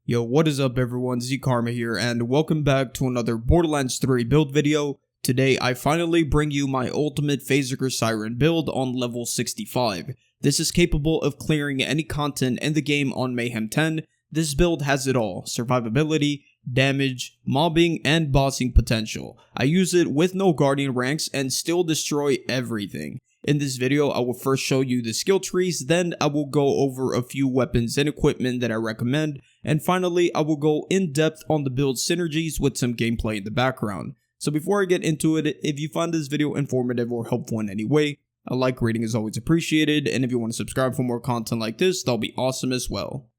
Yo, what is up everyone, zKarmaa here, and welcome back to another Borderlands 3 build video. Today, I finally bring you my ultimate Phasezerker Siren build on level 65. This is capable of clearing any content in the game on Mayhem 10. This build has it all: survivability, damage, mobbing, and bossing potential. I use it with no guardian ranks and still destroy everything. In this video, I will first show you the skill trees, then I will go over a few weapons and equipment that I recommend, and finally I will go in depth on the build synergies with some gameplay in the background. So before I get into it, if you find this video informative or helpful in any way, a like rating is always appreciated, and if you want to subscribe for more content like this, that'll be awesome as well.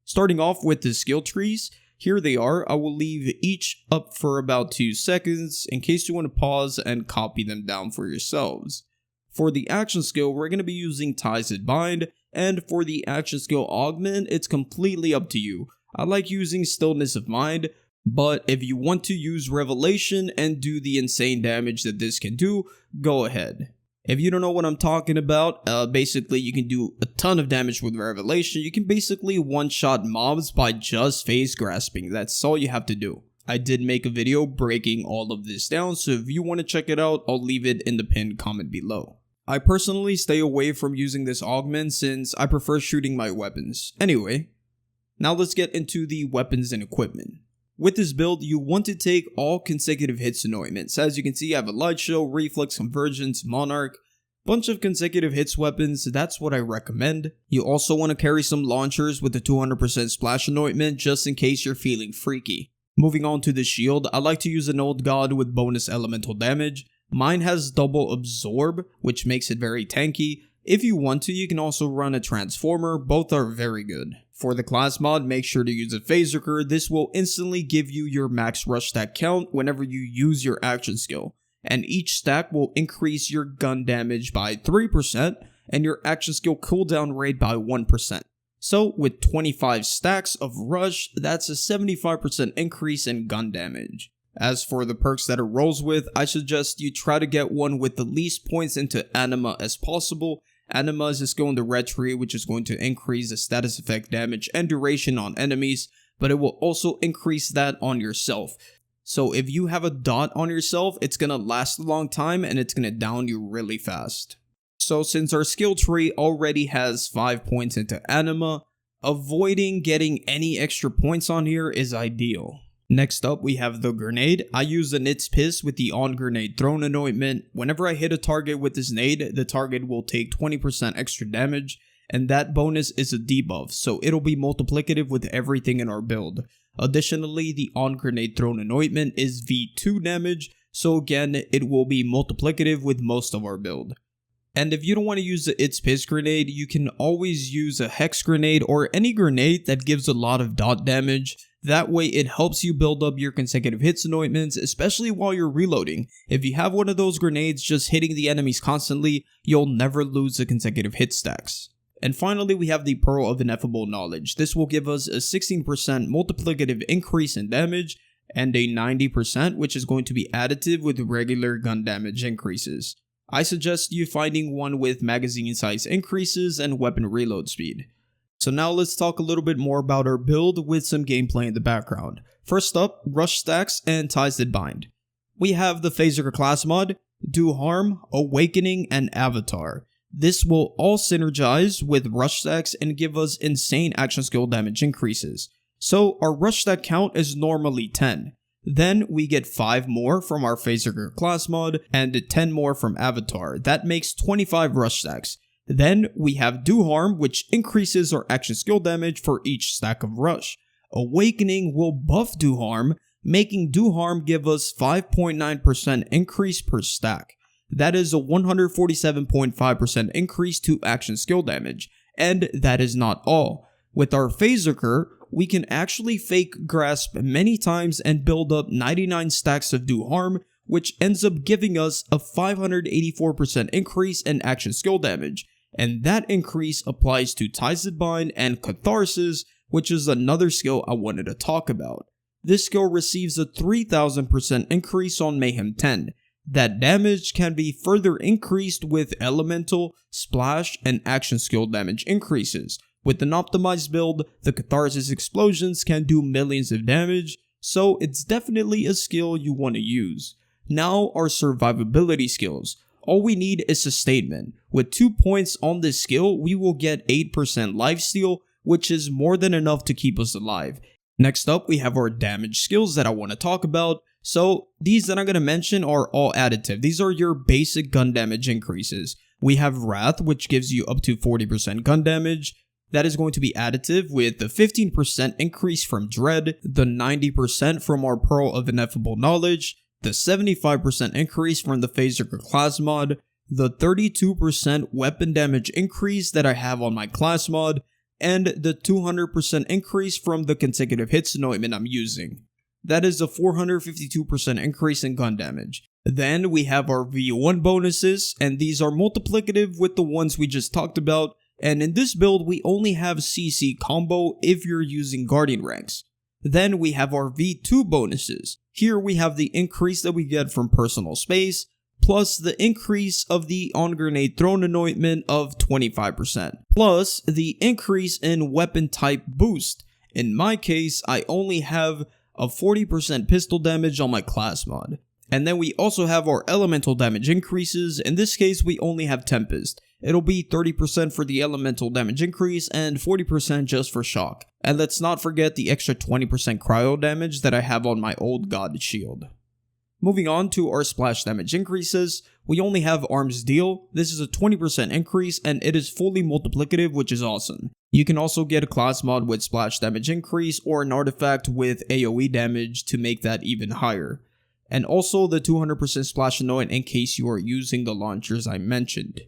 Starting off with the skill trees, here they are. I will leave each up for about 2 seconds in case you want to pause and copy them down for yourselves. For the action skill, we're going to be using Ties That Bind, and for the action skill augment, it's completely up to you. I like using Stillness of Mind, but if you want to use Revelation and do the insane damage that this can do, go ahead. If you don't know what I'm talking about, basically you can do a ton of damage with Revelation. You can basically one-shot mobs by just face grasping. That's all you have to do. I did make a video breaking all of this down, so if you want to check it out, I'll leave it in the pinned comment below. I personally stay away from using this augment since I prefer shooting my weapons. Anyway, now let's get into the weapons and equipment. With this build, you want to take all consecutive hits anointments. As you can see, I have a light show, reflex, convergence, monarch, bunch of consecutive hits weapons. That's what I recommend. You also want to carry some launchers with the 200% splash anointment just in case you're feeling freaky. Moving on to the shield, I like to use an old god with bonus elemental damage. Mine has double absorb, which makes it very tanky. If you want to, you can also run a transformer. Both are very good. For the class mod, make sure to use a Phasezerker. This will instantly give you your max rush stack count whenever you use your action skill, and each stack will increase your gun damage by 3% and your action skill cooldown rate by 1%. So with 25 stacks of rush, that's a 75% increase in gun damage. As for the perks that it rolls with, I suggest you try to get one with the least points into Anima as possible. Anima is a skill in the red tree which is going to increase the status effect damage and duration on enemies, but it will also increase that on yourself. So if you have a dot on yourself, it's gonna last a long time and it's gonna down you really fast. So since our skill tree already has 5 points into Anima, avoiding getting any extra points on here is ideal. Next up, we have the grenade. I use the Nit's Piss with the on grenade thrown anointment. Whenever I hit a target with this nade, the target will take 20% extra damage, and that bonus is a debuff, so it'll be multiplicative with everything in our build. Additionally, the on grenade thrown anointment is V2 damage, so again, it will be multiplicative with most of our build. And if you don't want to use the It's Piss grenade, you can always use a hex grenade or any grenade that gives a lot of dot damage. That way it helps you build up your consecutive hits anointments, especially while you're reloading. If you have one of those grenades just hitting the enemies constantly, you'll never lose the consecutive hit stacks. And finally, we have the Pearl of Ineffable Knowledge. This will give us a 16% multiplicative increase in damage and a 90% which is going to be additive with regular gun damage increases. I suggest you finding one with magazine size increases and weapon reload speed. So now let's talk a little bit more about our build with some gameplay in the background. First up, rush stacks and Ties That Bind. We have the Phasezerker class mod, Do Harm, Awakening, and Avatar. This will all synergize with rush stacks and give us insane action skill damage increases. So our rush stack count is normally 10. Then we get 5 more from our Phasezerker class mod and 10 more from Avatar. That makes 25 rush stacks. Then we have Do Harm, which increases our action skill damage for each stack of rush. Awakening will buff Do Harm, making Do Harm give us 5.9% increase per stack. That is a 147.5% increase to action skill damage. And that is not all. With our Phasezerker, we can actually fake grasp many times and build up 99 stacks of Do Harm, which ends up giving us a 584% increase in action skill damage, and that increase applies to Ties That Bind and Catharsis, which is another skill I wanted to talk about. This skill receives a 3000% increase on Mayhem 10. That damage can be further increased with elemental, splash, and action skill damage increases. With an optimized build, the Catharsis explosions can do millions of damage, so it's definitely a skill you want to use. Now our survivability skills. All we need is sustainment. With 2 points on this skill, we will get 8% lifesteal, which is more than enough to keep us alive. Next up, we have our damage skills that I want to talk about. So these that I'm going to mention are all additive. These are your basic gun damage increases. We have Wrath, which gives you up to 40% gun damage. That is going to be additive with the 15% increase from Dread, the 90% from our Pearl of Ineffable Knowledge, the 75% increase from the Phasezerker class mod, the 32% weapon damage increase that I have on my class mod, and the 200% increase from the consecutive hits anointment I'm using. That is a 452% increase in gun damage. Then we have our V1 bonuses, and these are multiplicative with the ones we just talked about. And in this build, we only have CC combo if you're using Guardian ranks. Then we have our V2 bonuses. Here we have the increase that we get from personal space, plus the increase of the on grenade thrown anointment of 25%, plus the increase in weapon type boost. In my case, I only have a 40% pistol damage on my class mod. And then we also have our elemental damage increases. In this case, we only have Tempest. It'll be 30% for the elemental damage increase and 40% just for shock. And let's not forget the extra 20% cryo damage that I have on my old god shield. Moving on to our splash damage increases, we only have Arms Deal. This is a 20% increase and it is fully multiplicative, which is awesome. You can also get a class mod with splash damage increase or an artifact with AoE damage to make that even higher. And also the 200% splash anoint in case you are using the launchers I mentioned.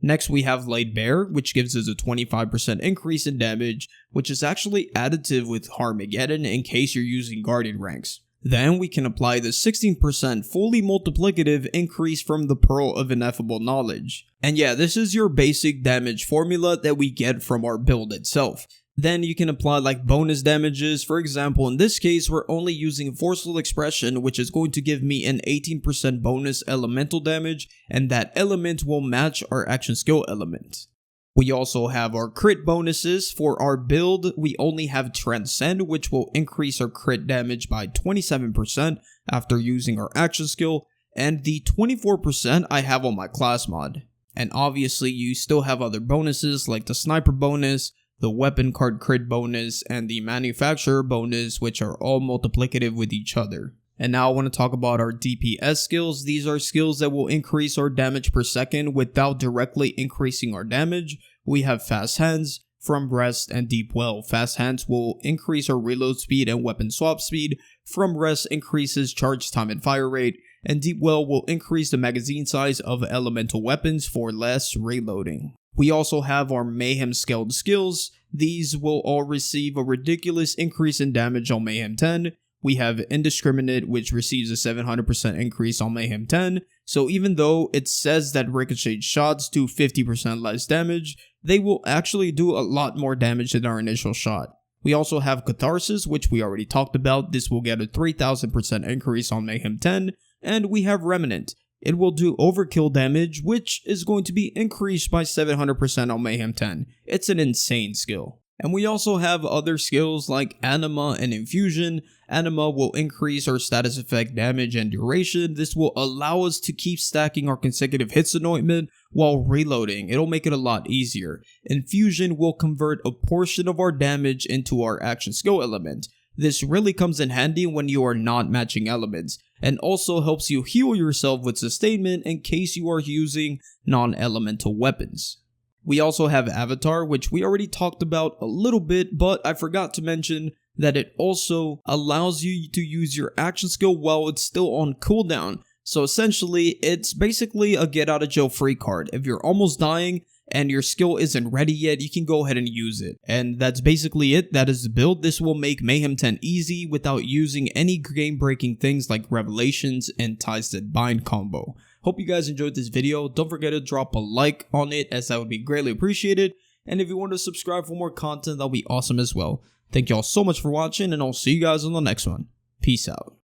Next we have Laid Bare, which gives us a 25% increase in damage, which is actually additive with Harmageddon in case you're using Guardian ranks. Then we can apply the 16% fully multiplicative increase from the Pearl of Ineffable Knowledge. And yeah, this is your basic damage formula that we get from our build itself. Then you can apply like bonus damages. For example, in this case, we're only using Forceful Expression, which is going to give me an 18% bonus elemental damage, and that element will match our action skill element. We also have our crit bonuses. For our build, we only have Transcend, which will increase our crit damage by 27% after using our action skill, and the 24% I have on my class mod. And obviously, you still have other bonuses like the Sniper bonus, the weapon card crit bonus, and the manufacturer bonus, which are all multiplicative with each other. And now I want to talk about our DPS skills. These are skills that will increase our damage per second without directly increasing our damage. We have Fast Hands, From Rest, and Deep Well. Fast Hands will increase our reload speed and weapon swap speed. From Rest increases charge time and fire rate. And Deep Well will increase the magazine size of elemental weapons for less reloading. We also have our Mayhem scaled skills. These will all receive a ridiculous increase in damage on Mayhem 10. We have Indiscriminate, which receives a 700% increase on Mayhem 10. So even though it says that ricochet shots do 50% less damage, they will actually do a lot more damage than our initial shot. We also have Catharsis, which we already talked about. This will get a 3000% increase on Mayhem 10. And we have Remnant. It will do overkill damage, which is going to be increased by 700% on Mayhem 10. It's an insane skill. And we also have other skills like Anima and Infusion. Anima will increase our status effect damage and duration. This will allow us to keep stacking our consecutive hits anointment while reloading. It'll make it a lot easier. Infusion will convert a portion of our damage into our action skill element. This really comes in handy when you are not matching elements, and also helps you heal yourself with sustainment in case you are using non-elemental weapons. We also have Avatar, which we already talked about a little bit, but I forgot to mention that it also allows you to use your action skill while it's still on cooldown. So essentially, it's basically a get out of jail free card. If you're almost dying and your skill isn't ready yet, you can go ahead and use it. And that's basically it. That is the build. This will make Mayhem 10 easy without using any game-breaking things like Revelations and Ties That Bind combo. Hope you guys enjoyed this video. Don't forget to drop a like on it, as that would be greatly appreciated. And if you want to subscribe for more content, that'll be awesome as well. Thank y'all so much for watching, and I'll see you guys on the next one. Peace out.